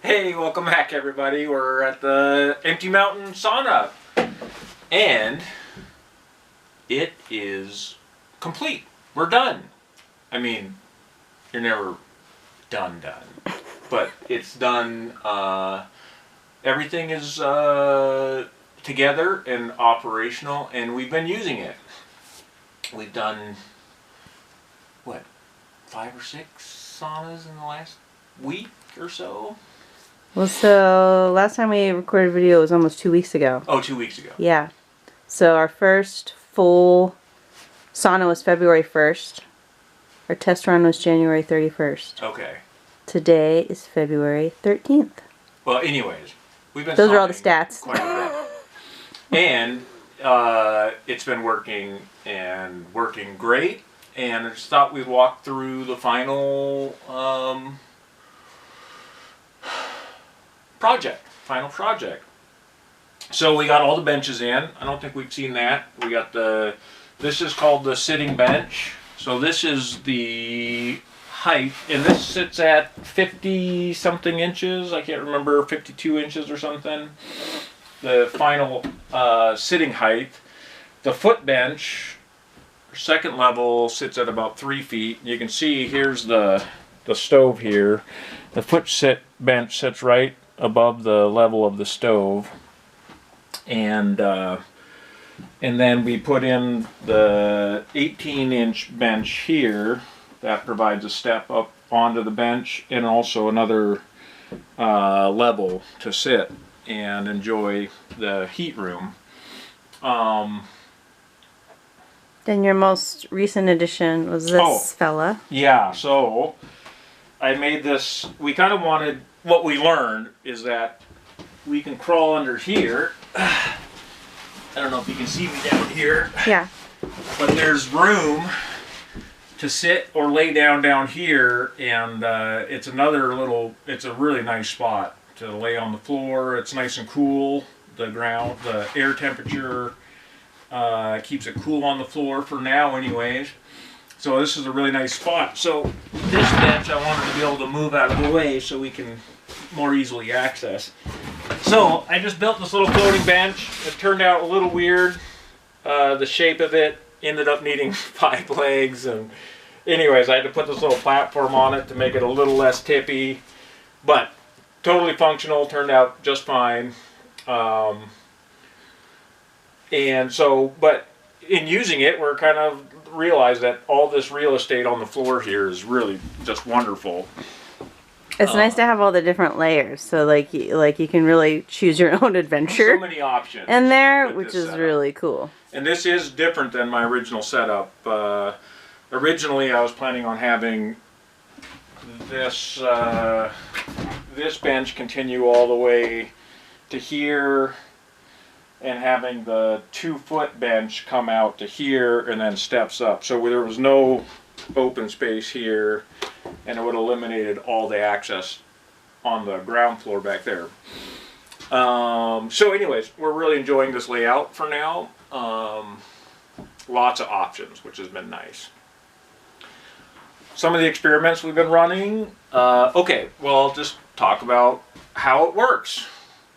Hey, welcome back everybody. We're at the Empty Mountain Sauna. And it is complete. We're done. I mean, you're never done. But it's done. Everything is together and operational, and we've been using it. We've done, what, 5 or 6 saunas in the last week or so? Well, so last time we recorded a video was almost 2 weeks ago. Oh, 2 weeks ago. Yeah. So our first full sauna was February 1st. Our test run was January 31st. Okay. Today is February 13th. Well, anyways, we've been Those are all the stats. quite a bit. And it's been working great. And I just thought we'd walk through the final project. So we got all the benches in. I don't think we've seen that. We got this is called the sitting bench. So this is the height, and this sits at 50 something inches. I can't remember, 52 inches or something. The final sitting height. The foot bench, second level, sits at about 3 feet. You can see here's the stove here. The bench sits right above the level of the stove, and then we put in the 18-inch bench here that provides a step up onto the bench, and also another level to sit and enjoy the heat room. Then your most recent addition was this fella. Yeah, so I made this. We kind of wanted, what we learned is that we can crawl under here. I don't know if you can see me down here. Yeah. But there's room to sit or lay down here, and it's a really nice spot to lay on the floor. It's nice and cool. The air temperature keeps it cool on the floor for now anyways. So this is a really nice spot. So this bench I wanted to be able to move out of the way so we can more easily access. So I just built this little floating bench. It turned out a little weird. The shape of it ended up needing 5 legs, and anyways I had to put this little platform on it to make it a little less tippy, but totally functional, turned out just fine. And so, but in using it, we're kind of realized that all this real estate on the floor here is really just wonderful. It's nice to have all the different layers, so like you can really choose your own adventure. So many options in there, which is really cool. And this is different than my original setup. Originally, I was planning on having this bench continue all the way to here, and having the 2-foot bench come out to here and then steps up. So there was no open space here, and it would have eliminated all the access on the ground floor back there. So anyways, we're really enjoying this layout for now. Lots of options, which has been nice. Some of the experiments we've been running. Okay, well, I'll just talk about how it works.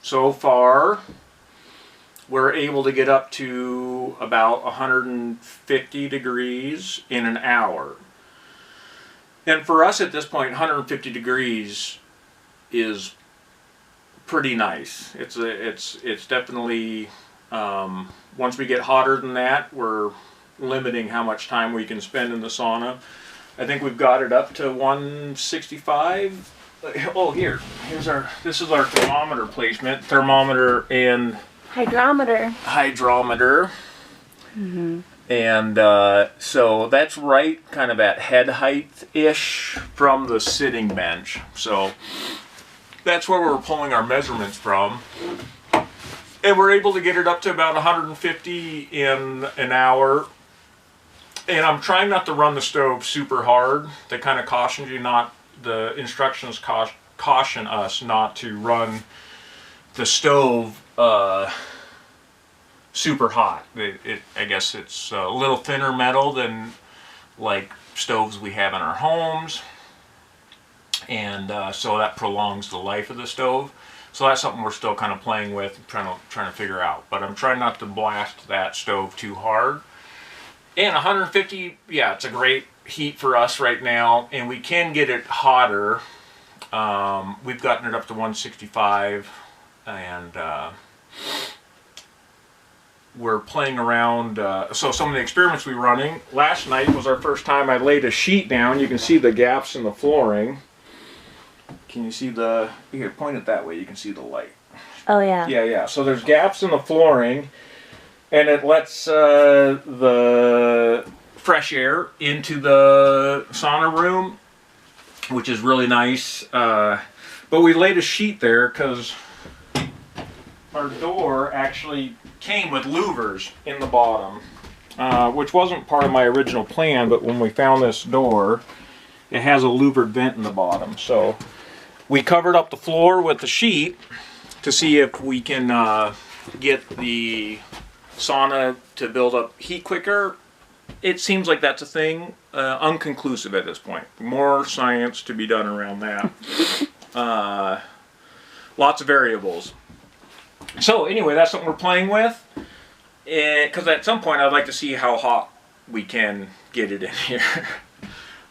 So far, we're able to get up to about 150 degrees in an hour. And for us at this point, 150 degrees is pretty nice. It's definitely, once we get hotter than that, we're limiting how much time we can spend in the sauna. I think we've got it up to 165. Oh, this is our thermometer placement. Thermometer and hydrometer. Mm-hmm. And so that's right kind of at head height-ish from the sitting bench. So that's where we're pulling our measurements from. And we're able to get it up to about 150 in an hour. And I'm trying not to run the stove super hard. They kind of caution you not, the instructions caution us not to run the stove super hot. I guess it's a little thinner metal than like stoves we have in our homes. and so that prolongs the life of the stove. So that's something we're still kind of playing with, trying to figure out. But I'm trying not to blast that stove too hard. And 150, yeah, it's a great heat for us right now, and we can get it hotter. We've gotten it up to 165, and we're playing around. So some of the experiments we're running, last night was our first time I laid a sheet down. You can see the gaps in the flooring. Can you see the, you can point it that way, you can see the light. Oh yeah. Yeah. So there's gaps in the flooring, and it lets the fresh air into the sauna room, which is really nice. But we laid a sheet there because our door actually came with louvers in the bottom, which wasn't part of my original plan, but when we found this door, it has a louvered vent in the bottom. So we covered up the floor with the sheet to see if we can get the sauna to build up heat quicker. It seems like that's a thing. Unconclusive at this point. More science to be done around that. Lots of variables. So anyway, that's something we're playing with. Because at some point I'd like to see how hot we can get it in here.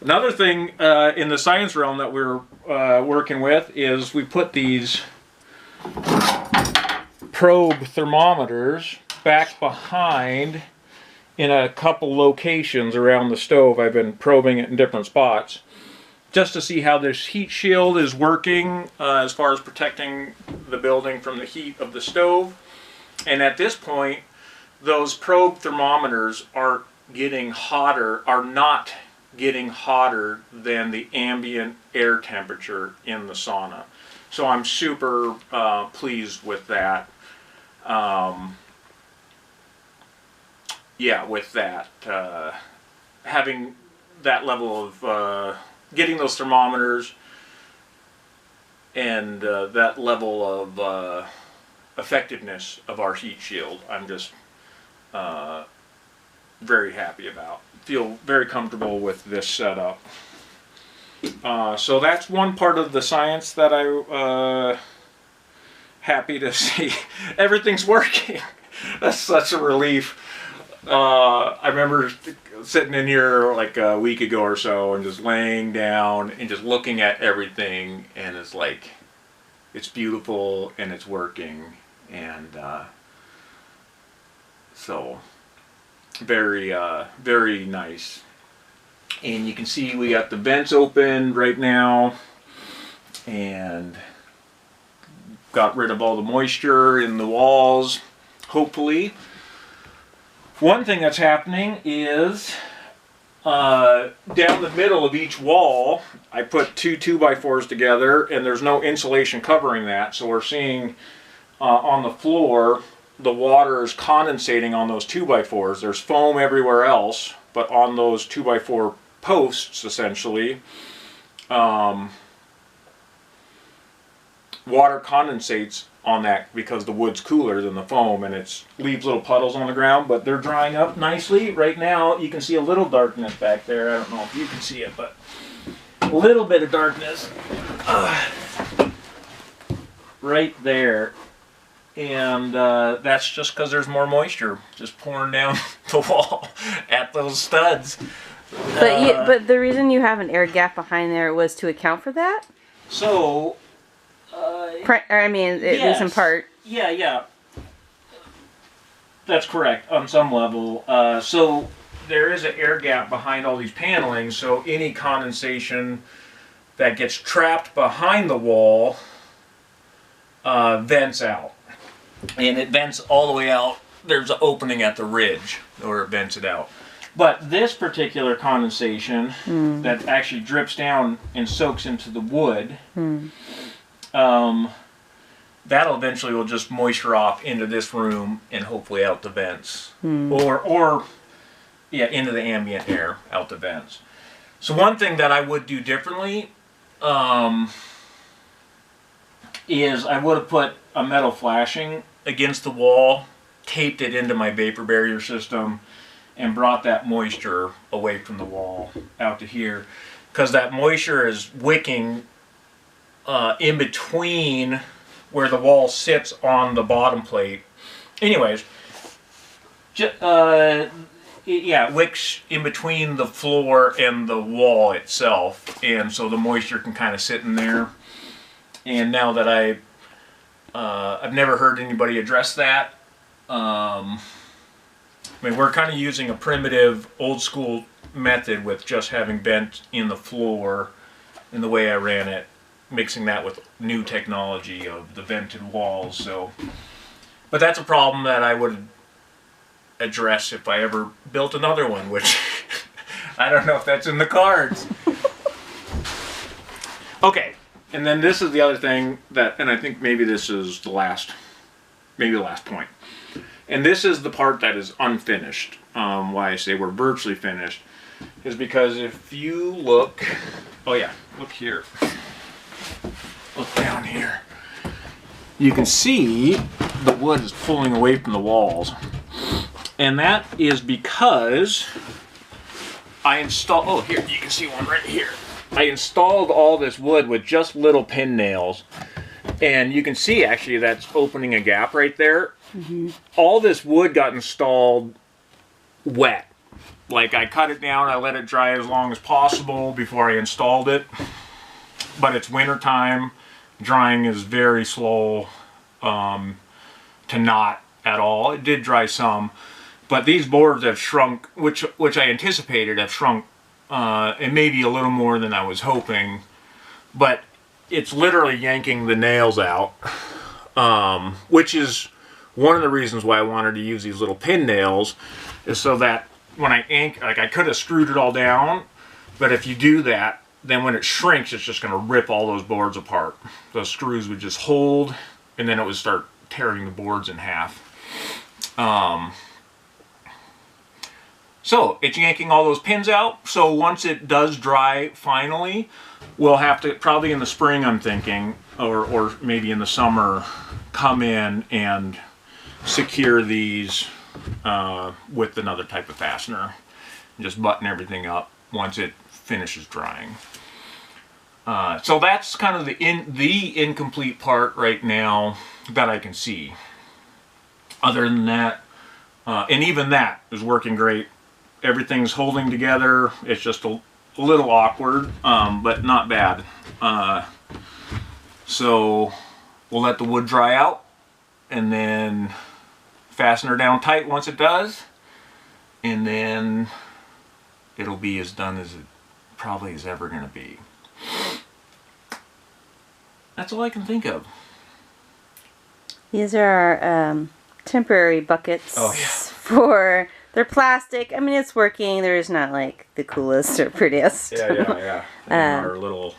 Another thing in the science realm that we're working with is we put these probe thermometers back behind in a couple locations around the stove. I've been probing it in different spots just to see how this heat shield is working as far as protecting the building from the heat of the stove. And at this point, those probe thermometers are not getting hotter than the ambient air temperature in the sauna. So I'm super pleased with that. Yeah, with that, having that level of getting those thermometers and that level of effectiveness of our heat shield, I'm just very happy about. Feel very comfortable with this setup. So that's one part of the science that I happy to see. Everything's working. That's such a relief. I remember sitting in here like a week ago or so and just laying down and just looking at everything, and it's like, it's beautiful and it's working, and so very very nice. And you can see we got the vents open right now and got rid of all the moisture in the walls, hopefully. One thing that's happening is down the middle of each wall, I put two 2x4s together, and there's no insulation covering that, so we're seeing on the floor the water is condensating on those 2x4s. There's foam everywhere else, but on those 2x4 posts, essentially, water condensates on that because the wood's cooler than the foam, and it leaves little puddles on the ground, but they're drying up nicely. Right now you can see a little darkness back there. I don't know if you can see it, but a little bit of darkness right there, and that's just because there's more moisture just pouring down the wall at those studs. But the reason you have an air gap behind there was to account for that? So I mean, at least in part. Yeah. That's correct on some level. So there is an air gap behind all these panelings, so any condensation that gets trapped behind the wall vents out. And it vents all the way out. There's an opening at the ridge where it vents it out. But this particular condensation that actually drips down and soaks into the wood, that'll eventually will just moisture off into this room and hopefully out the vents, or into the ambient air out the vents. So one thing that I would do differently is I would have put a metal flashing against the wall, taped it into my vapor barrier system, and brought that moisture away from the wall out to here, because that moisture is wicking in between where the wall sits on the bottom plate. Anyways, yeah, it wicks in between the floor and the wall itself, and so the moisture can kind of sit in there. And now that I've never heard anybody address that. I mean, we're kind of using a primitive, old school method with just having vent in the floor in the way I ran it, mixing that with new technology of the vented walls. So, but that's a problem that I would address if I ever built another one, which I don't know if that's in the cards. Okay, and then this is the other thing that, and I think maybe this is the last point. And this is the part that is unfinished. Why I say we're virtually finished is because if you look, oh yeah, look here. Look down here. You can see the wood is pulling away from the walls. And that is because I installed, oh here, you can see one right here. I installed all this wood with just little pin nails. And you can see actually that's opening a gap right there. Mm-hmm. All this wood got installed wet. Like I cut it down, I let it dry as long as possible before I installed it. But it's winter time. Drying is very slow to not at all. It did dry some. But these boards have shrunk, which I anticipated have shrunk, and maybe a little more than I was hoping. But it's literally yanking the nails out, which is one of the reasons why I wanted to use these little pin nails, is so that when I ink, like I could have screwed it all down, but if you do that, then when it shrinks, it's just going to rip all those boards apart. Those screws would just hold, and then it would start tearing the boards in half. So it's yanking all those pins out. So once it does dry finally, we'll have to, probably in the spring I'm thinking, or maybe in the summer, come in and secure these with another type of fastener. And just button everything up once it finishes drying. So that's kind of the incomplete part right now that I can see. Other than that, and even that is working great. Everything's holding together. It's just a little awkward, but not bad. So we'll let the wood dry out and then fasten her down tight once it does, and then it'll be as done as it probably is ever going to be. That's all I can think of. These are our temporary buckets. Oh, yeah. For, they're plastic. I mean, it's working. They're just not like the coolest or prettiest. Yeah. And our little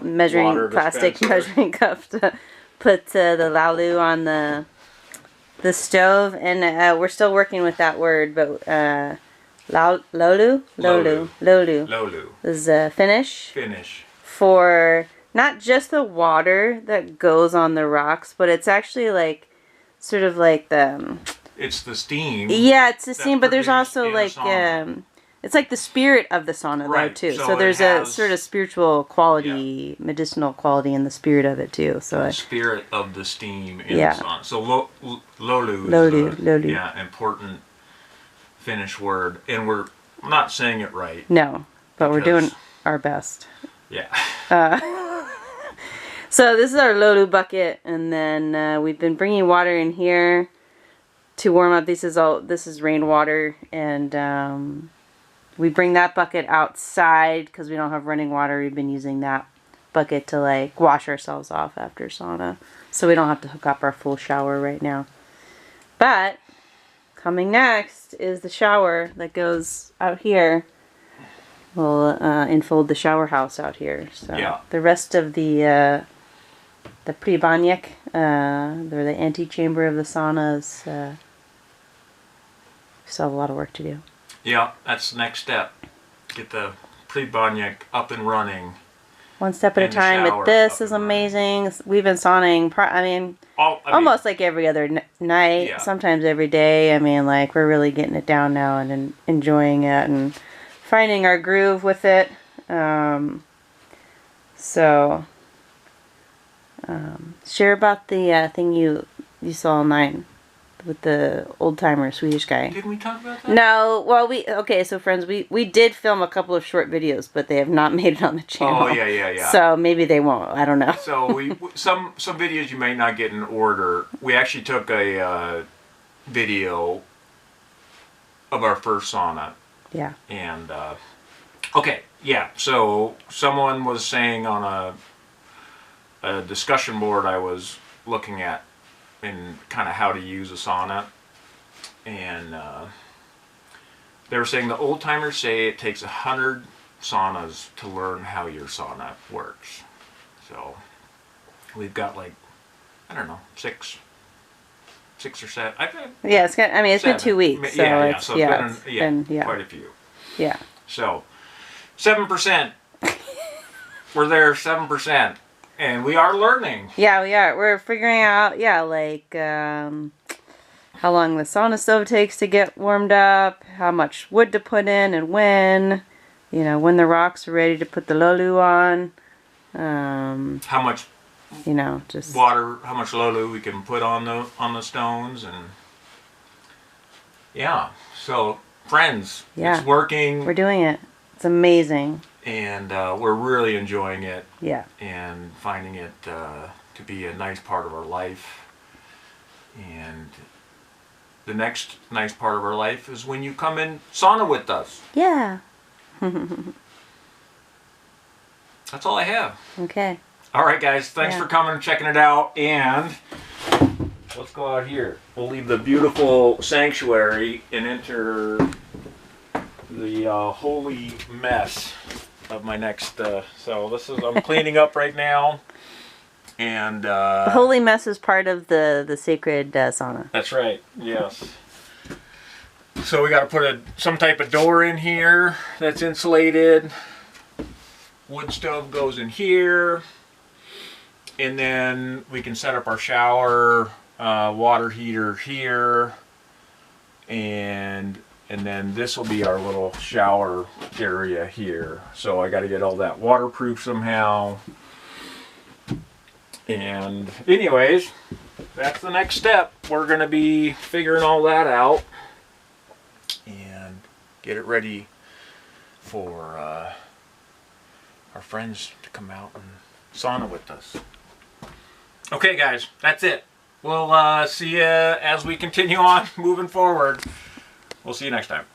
measuring plastic measuring cup to put the laulu on the stove, and we're still working with that word, but lolu is finish for not just the water that goes on the rocks, but it's actually like sort of like the it's the steam. Yeah, it's the steam, but there's also like it's like the spirit of the sauna though too. So there's a sort of spiritual quality, medicinal quality in the spirit of it too. So the spirit of the steam in the sauna. So lolu is yeah, important Finnish word, and we're not saying it right. No, but we're doing our best. Yeah. So this is our lolu bucket, and then we've been bringing water in here to warm up. This is rainwater, and we bring that bucket outside because we don't have running water. We've been using that bucket to like wash ourselves off after sauna, so we don't have to hook up our full shower right now. But coming next is the shower that goes out here. We'll enfold the shower house out here. So yeah. The rest of the pribaniec, or the antechamber of the saunas, still have a lot of work to do. Yeah, that's the next step. Get the pribaniec up and running. One step at a time, but this is amazing. We've been sauning, almost like every other night, sometimes every day. I mean, like, we're really getting it down now and enjoying it and finding our groove with it. So, Share about the thing you saw online with the old timer Swedish guy. Didn't we talk about that? No, well, okay, so friends, we did film a couple of short videos, but they have not made it on the channel. Oh, yeah. So maybe they won't. I don't know. So some videos you may not get in order. We actually took a video of our first sauna. Yeah. And okay, yeah. So someone was saying on a discussion board I was looking at, and kind of how to use a sauna, and they were saying the old timers say it takes 100 saunas to learn how your sauna works. So we've got like, I don't know, six or seven. Yeah, it's been 2 weeks. So it's been quite a few. Yeah. So 7%. We're there 7%. And we are learning. Yeah, we are. We're figuring out, like, how long the sauna stove takes to get warmed up, how much wood to put in and when, when the rocks are ready to put the lolu on. How much, just water, how much lolu we can put on the stones, and yeah. So, friends, it's working. We're doing it. It's amazing. And we're really enjoying it. Yeah. And finding it to be a nice part of our life. And the next nice part of our life is when you come in sauna with us. Yeah. That's all I have. Okay. All right, guys. Thanks for coming and checking it out. And let's go out here. We'll leave the beautiful sanctuary and enter the holy mess of my next, so this is, I'm cleaning up right now, and the holy mess is part of the sacred sauna. That's right, yes. So we got to put some type of door in here that's insulated. Wood stove goes in here, and then we can set up our shower, water heater here, and then this will be our little shower area here. So I got to get all that waterproof somehow. And anyways, that's the next step. We're going to be figuring all that out and get it ready for our friends to come out and sauna with us. Okay, guys, that's it. We'll see you as we continue on moving forward. We'll see you next time.